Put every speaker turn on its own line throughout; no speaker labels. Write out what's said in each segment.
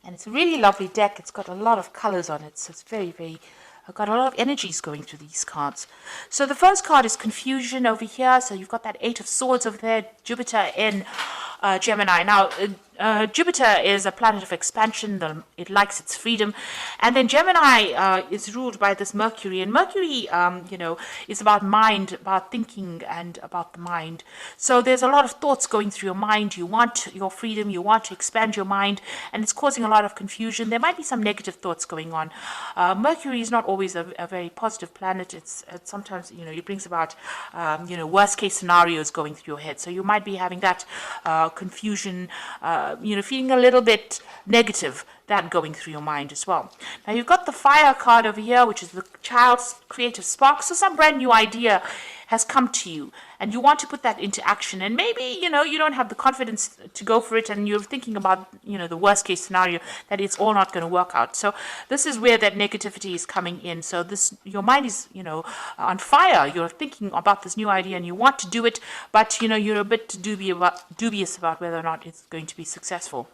And it's a really lovely deck. It's got a lot of colors on it, so it's very, very... I've got a lot of energies going through these cards. So the first card is Confusion over here. So you've got that Eight of Swords over there, Jupiter in Gemini. Now, Jupiter is a planet of expansion. It likes its freedom. And then Gemini is ruled by this Mercury. And Mercury, is about mind, about thinking, and about the mind. So there's a lot of thoughts going through your mind. You want your freedom. You want to expand your mind. And it's causing a lot of confusion. There might be some negative thoughts going on. Mercury is not always a very positive planet. It's sometimes, it brings about, worst case scenarios going through your head. So you might be having that confusion, feeling a little bit negative, that going through your mind as well. Now you've got the Fire card over here, which is the child's creative spark. So some brand new idea has come to you and you want to put that into action, and maybe you don't have the confidence to go for it, and you're thinking about the worst case scenario, that it's all not going to work out. So this is where that negativity is coming in. So your mind is on fire. You're thinking about this new idea and you want to do it, but you're a bit dubious about whether or not it's going to be successful.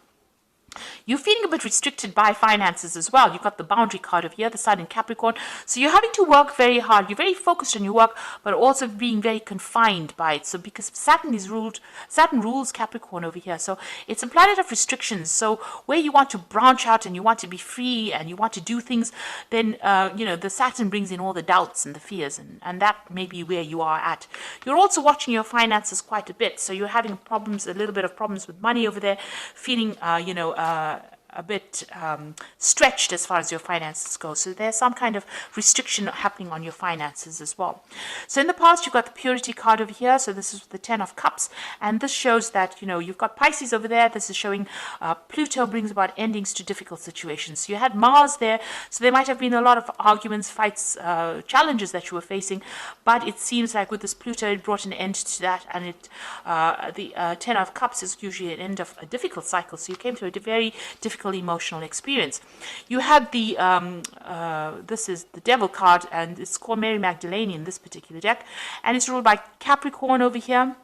You're feeling a bit restricted by finances as well. You've got the Boundary card over here, the Sun in Capricorn. So you're having to work very hard. You're very focused on your work, but also being very confined by it. So because Saturn rules Capricorn over here. So it's a planet of restrictions. So where you want to branch out and you want to be free and you want to do things, then, the Saturn brings in all the doubts and the fears, and that may be where you are at. You're also watching your finances quite a bit. So you're having a little bit of problems with money over there, feeling, a bit stretched as far as your finances go. So there's some kind of restriction happening on your finances as well. So in the past, you've got the Purity card over here. So this is the Ten of Cups. And this shows that, you've got Pisces over there. This is showing Pluto brings about endings to difficult situations. So you had Mars there. So there might have been a lot of arguments, fights, challenges that you were facing. But it seems like with this Pluto, it brought an end to that. And the Ten of Cups is usually an end of a difficult cycle. So you came to a very difficult emotional experience. You had the this is the Devil card, and it's called Mary Magdalene in this particular deck, and it's ruled by Capricorn over here.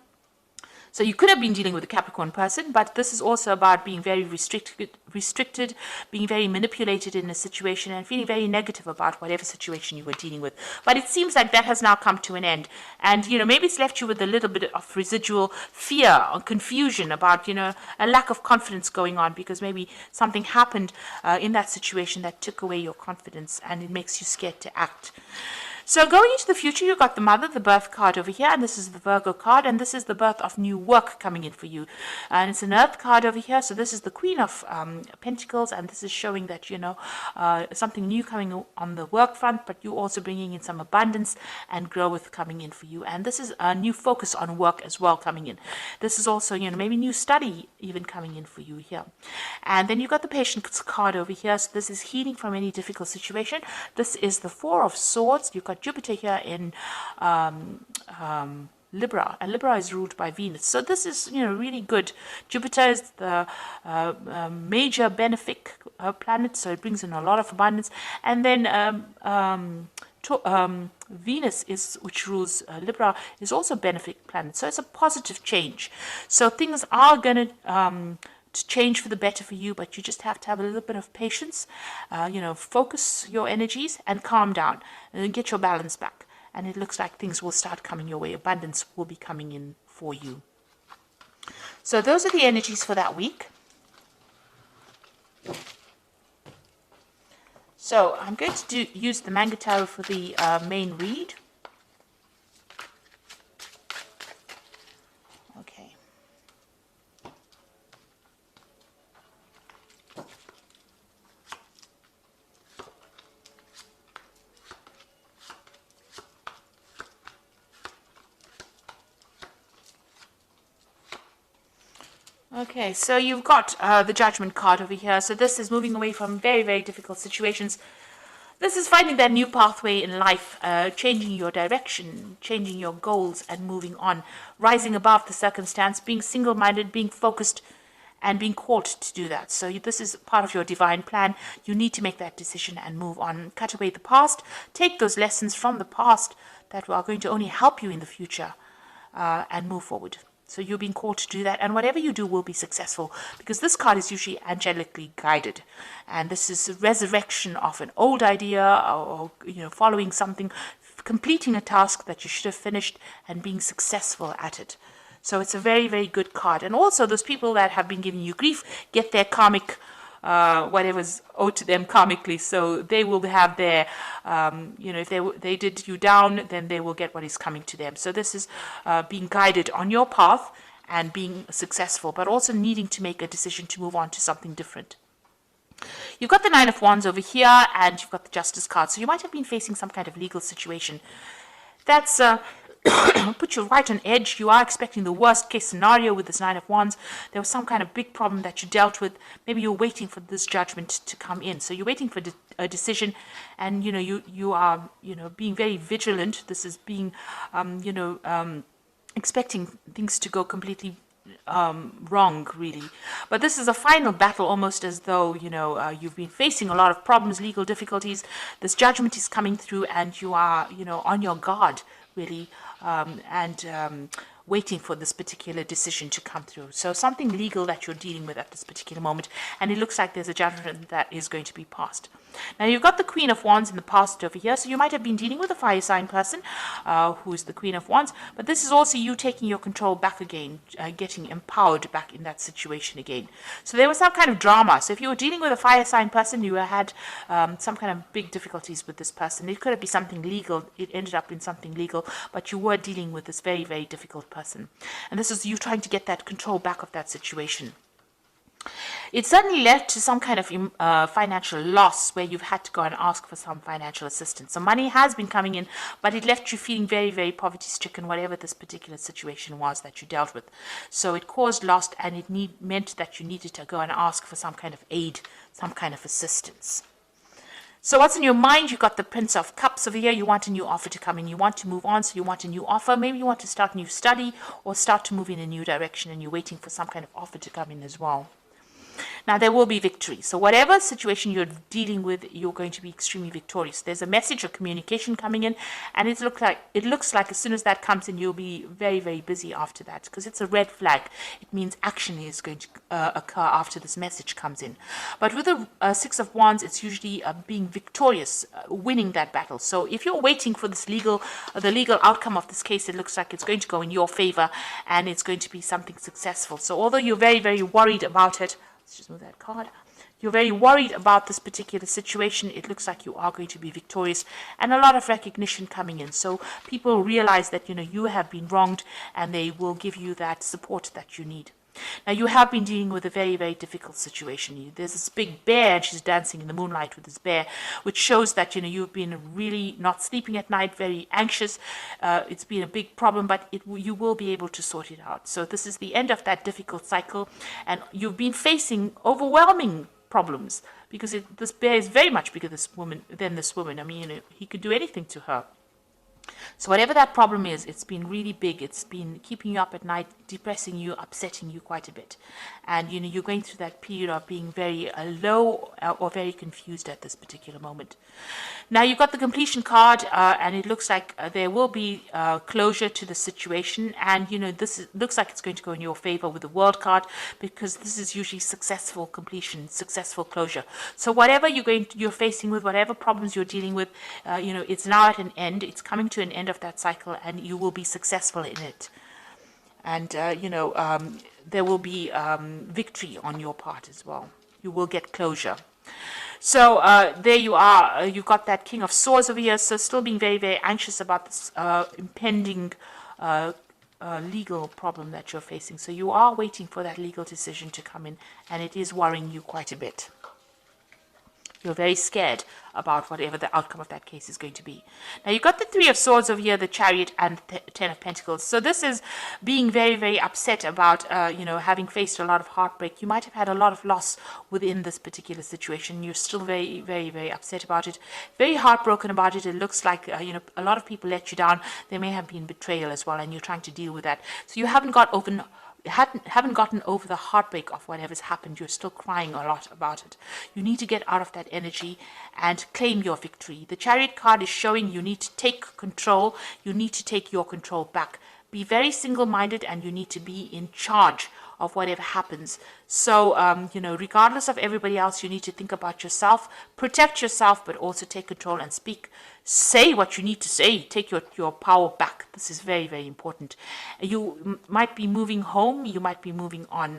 So you could have been dealing with a Capricorn person, but this is also about being very restricted, being very manipulated in a situation, and feeling very negative about whatever situation you were dealing with. But it seems like that has now come to an end. And, maybe it's left you with a little bit of residual fear or confusion about, a lack of confidence going on, because maybe something happened in that situation that took away your confidence, and it makes you scared to act. So going into the future, you've got the Mother, the Birth card over here, and this is the Virgo card, and this is the birth of new work coming in for you. And it's an Earth card over here, so this is the Queen of Pentacles, and this is showing that, something new coming on the work front, but you're also bringing in some abundance and growth coming in for you. And this is a new focus on work as well coming in. This is also, maybe new study even coming in for you here. And then you've got the Patience card over here, so this is healing from any difficult situation. This is the Four of Swords. You've got Jupiter here in Libra, and Libra is ruled by Venus. So this is, really good. Jupiter is the major benefic planet, so it brings in a lot of abundance. And then Venus, which rules Libra, is also a benefic planet. So it's a positive change. So things are going to change for the better for you, but you just have to have a little bit of patience, focus your energies and calm down and get your balance back. And it looks like things will start coming your way. Abundance will be coming in for you. So those are the energies for that week. So I'm going to use the manga tarot for the main read. Okay. Okay, so you've got the Judgment card over here. So this is moving away from very, very difficult situations. This is finding that new pathway in life, changing your direction, changing your goals, and moving on, rising above the circumstance, being single-minded, being focused, and being called to do that. So this is part of your divine plan. You need to make that decision and move on. Cut away the past. Take those lessons from the past that are going to only help you in the future, and move forward. So you're being called to do that, and whatever you do will be successful, because this card is usually angelically guided, and this is a resurrection of an old idea, or following something, completing a task that you should have finished, and being successful at it. So it's a very, very good card. And also those people that have been giving you grief get their karmic whatever's owed to them karmically. So they will have their, if they did you down, then they will get what is coming to them. So this is being guided on your path and being successful, but also needing to make a decision to move on to something different. You've got the Nine of Wands over here, and you've got the Justice card. So you might have been facing some kind of legal situation. That's put you right on edge. You are expecting the worst case scenario with this Nine of Wands. There was some kind of big problem that you dealt with. Maybe you're waiting for this judgment to come in. So you're waiting for a decision, and you are being very vigilant. This is being expecting things to go completely wrong, really. But this is a final battle, almost as though you've been facing a lot of problems, legal difficulties. This judgment is coming through, and you are on your guard, really, and waiting for this particular decision to come through. So something legal that you're dealing with at this particular moment, and it looks like there's a judgment that is going to be passed. Now you've got the Queen of Wands in the past over here, so you might have been dealing with a fire sign person who is the Queen of Wands, but this is also you taking your control back again, getting empowered back in that situation again. So there was some kind of drama. So if you were dealing with a fire sign person, you had some kind of big difficulties with this person. It could have been something legal. It ended up in something legal, but you were dealing with this very, very difficult person. And this is you trying to get that control back of that situation. It certainly led to some kind of financial loss where you've had to go and ask for some financial assistance. So money has been coming in, but it left you feeling very, very poverty-stricken, whatever this particular situation was that you dealt with. So it caused loss, and it meant that you needed to go and ask for some kind of aid, some kind of assistance. So what's in your mind? You've got the Prince of Cups over here. You want a new offer to come in. You want to move on, so you want a new offer. Maybe you want to start a new study or start to move in a new direction, and you're waiting for some kind of offer to come in as well. Now, there will be victory. So whatever situation you're dealing with, you're going to be extremely victorious. There's a message or communication coming in, and it looks like as soon as that comes in, you'll be very, very busy after that, because it's a red flag. It means action is going to occur after this message comes in. But with the Six of Wands, it's usually being victorious, winning that battle. So if you're waiting for this the legal outcome of this case, it looks like it's going to go in your favor, and it's going to be something successful. So although you're very, very worried about it, let's just move that card. You're very worried about this particular situation. It looks like you are going to be victorious, and a lot of recognition coming in. So people realize that you have been wronged, and they will give you that support that you need. Now, you have been dealing with a very, very difficult situation. There's this big bear, and she's dancing in the moonlight with this bear, which shows that you've been really not sleeping at night, very anxious. It's been a big problem, but you will be able to sort it out. So this is the end of that difficult cycle, and you've been facing overwhelming problems, because this bear is very much bigger than this woman. I mean, he could do anything to her. So whatever that problem is, it's been really big. It's been keeping you up at night, depressing you, upsetting you quite a bit. And, you're going through that period of being very low or very confused at this particular moment. Now, you've got the completion card, and it looks like there will be closure to the situation. And, looks like it's going to go in your favor with the World card, because this is usually successful completion, successful closure. So whatever you're facing with, whatever problems you're dealing with, it's now at an end. It's coming to an end of that cycle, and you will be successful in it. And, there will be victory on your part as well. You will get closure. So there you are. You've got that King of Swords over here. So still being very, very anxious about this impending legal problem that you're facing. So you are waiting for that legal decision to come in, and it is worrying you quite a bit. You're very scared about whatever the outcome of that case is going to be. Now, you've got the Three of Swords over here, the Chariot, and the Ten of Pentacles. So this is being very, very upset about, having faced a lot of heartbreak. You might have had a lot of loss within this particular situation. You're still very, very, very upset about it, very heartbroken about it. It looks like, a lot of people let you down. There may have been betrayal as well, and you're trying to deal with that. So you haven't gotten over the heartbreak of whatever's happened. You're still crying a lot about it. You need to get out of that energy and claim your victory. The Chariot card is showing you need to take control. You need to take your control back. be very single-minded, and you need to be in charge of whatever happens. So, you know, regardless of everybody else, you need to think about yourself, protect yourself, but also take control and speak. Say what you need to say. Take your power back. This is very, very important. You might be moving home. You might be moving on.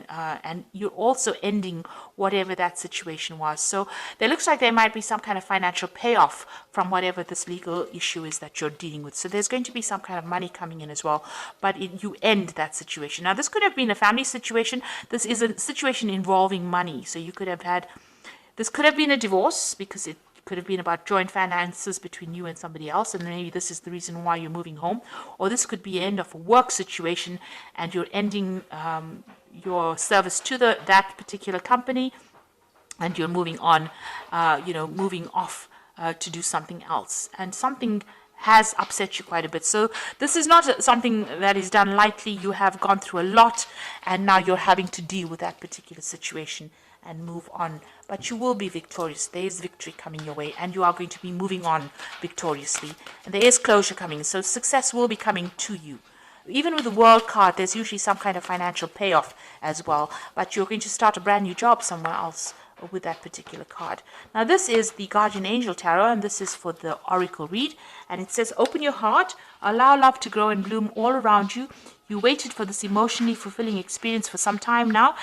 And you're also ending whatever that situation was. So there looks like there might be some kind of financial payoff from whatever this legal issue is that you're dealing with. So there's going to be some kind of money coming in as well. But you end that situation. Now, this could have been a family situation. This is a situation involving money. So you could have had, this could have been a divorce, because it could have been about joint finances between you and somebody else, and maybe this is the reason why you're moving home. Or this could be the end of a work situation, and you're ending your service to that particular company, and you're moving on, you know, moving off to do something else. And something has upset you quite a bit. So this is not something that is done lightly. You have gone through a lot, and now you're having to deal with that particular situation and move on. But you will be victorious. There is victory coming your way, and you are going to be moving on victoriously. And there is closure coming, so success will be coming to you. Even with the World card, there's usually some kind of financial payoff as well. But you're going to start a brand new job somewhere else with that particular card. Now, this is the Guardian Angel Tarot, and this is for the Oracle read. And it says, open your heart, allow love to grow and bloom all around you. You waited for this emotionally fulfilling experience for some time now,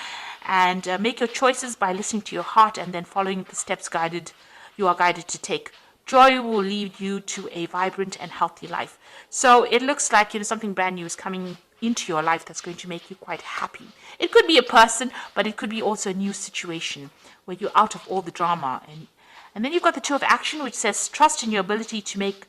and make your choices by listening to your heart and then following the steps you are guided to take. Joy will lead you to a vibrant and healthy life. So it looks like, you know, something brand new is coming into your life that's going to make you quite happy. It could be a person, but it could be also a new situation where you're out of all the drama. And then you've got the Two of Action, which says trust in your ability to make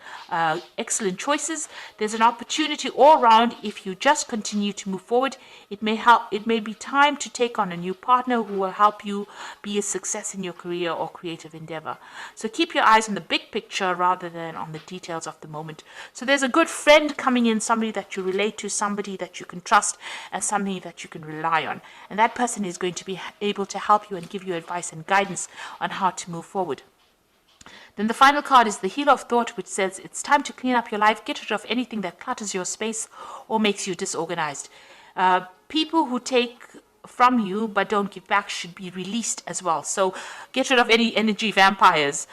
excellent choices. There's an opportunity all around if you just continue to move forward. It may be time to take on a new partner who will help you be a success in your career or creative endeavor. So keep your eyes on the big picture rather than on the details of the moment. So there's a good friend coming in, somebody that you relate to, somebody that you can trust, and somebody that you can rely on. And that person is going to be able to help you and give you advice and guidance on how to move forward. Then the final card is the Healer of Thought, which says it's time to clean up your life, get rid of anything that clutters your space or makes you disorganized. People who take from you but don't give back should be released as well. So get rid of any energy vampires.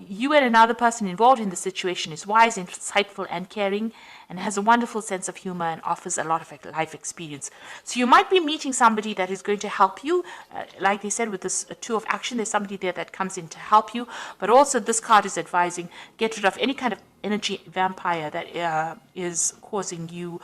You and another person involved in the situation is wise, insightful, and caring, and has a wonderful sense of humor and offers a lot of life experience. So you might be meeting somebody that is going to help you. Like they said, with this Two of Action, there's somebody there that comes in to help you. But also this card is advising, get rid of any kind of energy vampire that is causing you,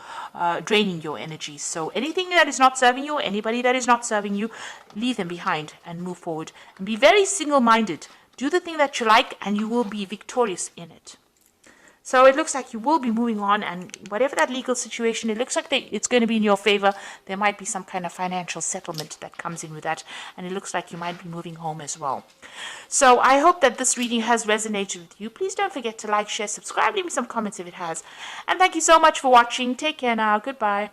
draining your energy. So anything that is not serving you, anybody that is not serving you, leave them behind and move forward. And be very single-minded. Do the thing that you like, and you will be victorious in it. So it looks like you will be moving on, and whatever that legal situation, it looks like it's going to be in your favor. There might be some kind of financial settlement that comes in with that, and it looks like you might be moving home as well. So I hope that this reading has resonated with you. Please don't forget to like, share, subscribe, leave me some comments if it has. And thank you so much for watching. Take care now. Goodbye.